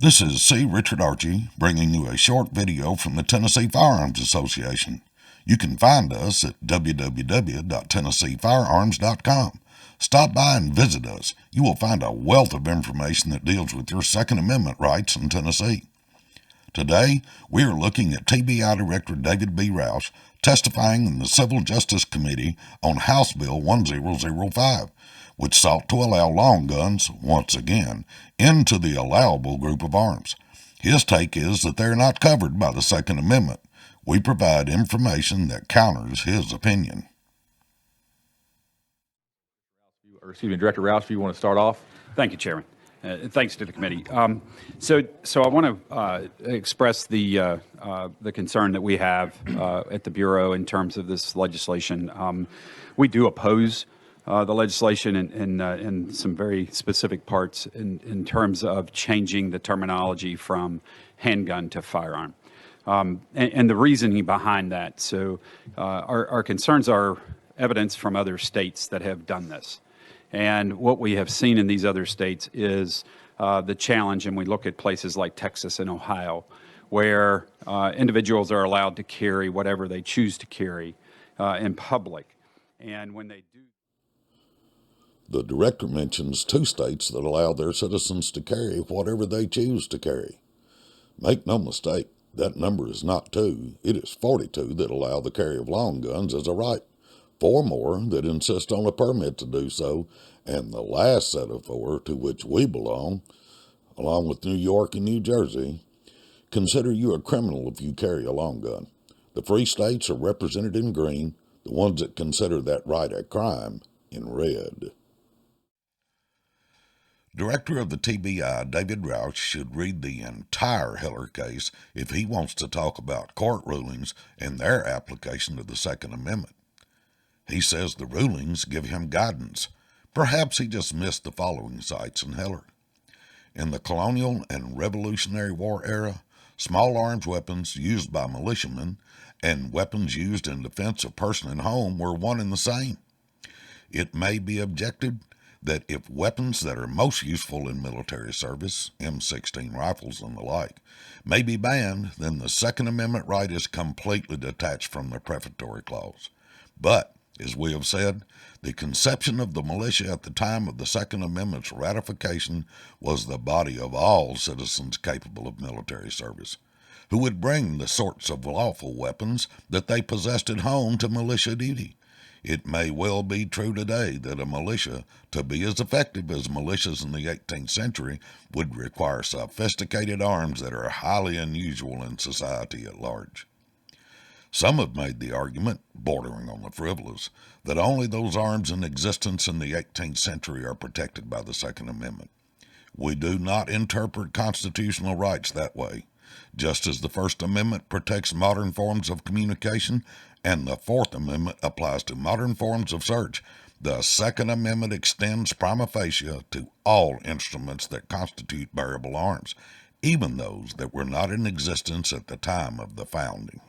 This is C.RichardArchie bringing you a short video from the Tennessee Firearms Association. You can find us at www.tennesseefirearms.com. Stop by and visit us. You will find a wealth of information that deals with your Second Amendment rights in Tennessee. Today, we are looking at TBI Director David B. Rausch testifying in the Civil Justice Committee on House Bill 1005, which sought to allow long guns, once again, into the allowable group of arms. His take is that they are not covered by the Second Amendment. We provide information that counters his opinion. Director Rausch, if you want to start off. Thank you, Chairman. Thanks to the committee. So I want to express the concern that we have at the Bureau in terms of this legislation. We do oppose the legislation in some very specific parts in terms of changing the terminology from handgun to firearm. And the reasoning behind that. So our concerns are evidence from other states that have done this. And what we have seen in these other states is the challenge, and we look at places like Texas and Ohio, where individuals are allowed to carry whatever they choose to carry in public. And when they do... The director mentions 2 states that allow their citizens to carry whatever they choose to carry. Make no mistake, that number is not 2. It is 42 that allow the carry of long guns as a right. 4 more that insist on a permit to do so, and the last set of 4, to which we belong, along with New York and New Jersey, consider you a criminal if you carry a long gun. The free states are represented in green, the ones that consider that right a crime in red. Director of the TBI, David Rausch, should read the entire Heller case if he wants to talk about court rulings and their application to the Second Amendment. He says the rulings give him guidance. Perhaps he just missed the following sites in Heller. In the colonial and Revolutionary War era, small arms weapons used by militiamen and weapons used in defense of person and home were one and the same. It may be objected that if weapons that are most useful in military service, M16 rifles and the like, may be banned, then the Second Amendment right is completely detached from the prefatory clause. But, as we have said, the conception of the militia at the time of the Second Amendment's ratification was the body of all citizens capable of military service, who would bring the sorts of lawful weapons that they possessed at home to militia duty. It may well be true today that a militia, to be as effective as militias in the 18th century, would require sophisticated arms that are highly unusual in society at large. Some have made the argument, bordering on the frivolous, that only those arms in existence in the 18th century are protected by the Second Amendment. We do not interpret constitutional rights that way. Just as the First Amendment protects modern forms of communication and the Fourth Amendment applies to modern forms of search, the Second Amendment extends prima facie to all instruments that constitute bearable arms, even those that were not in existence at the time of the founding.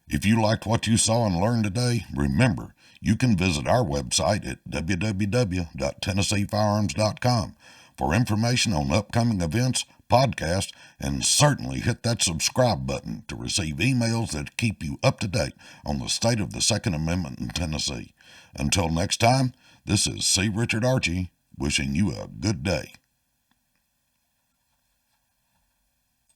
If you liked what you saw and learned today, remember, you can visit our website at www.tennesseefirearms.com for information on upcoming events, podcasts, and certainly hit that subscribe button to receive emails that keep you up to date on the state of the Second Amendment in Tennessee. Until next time, this is C. Richard Archie wishing you a good day.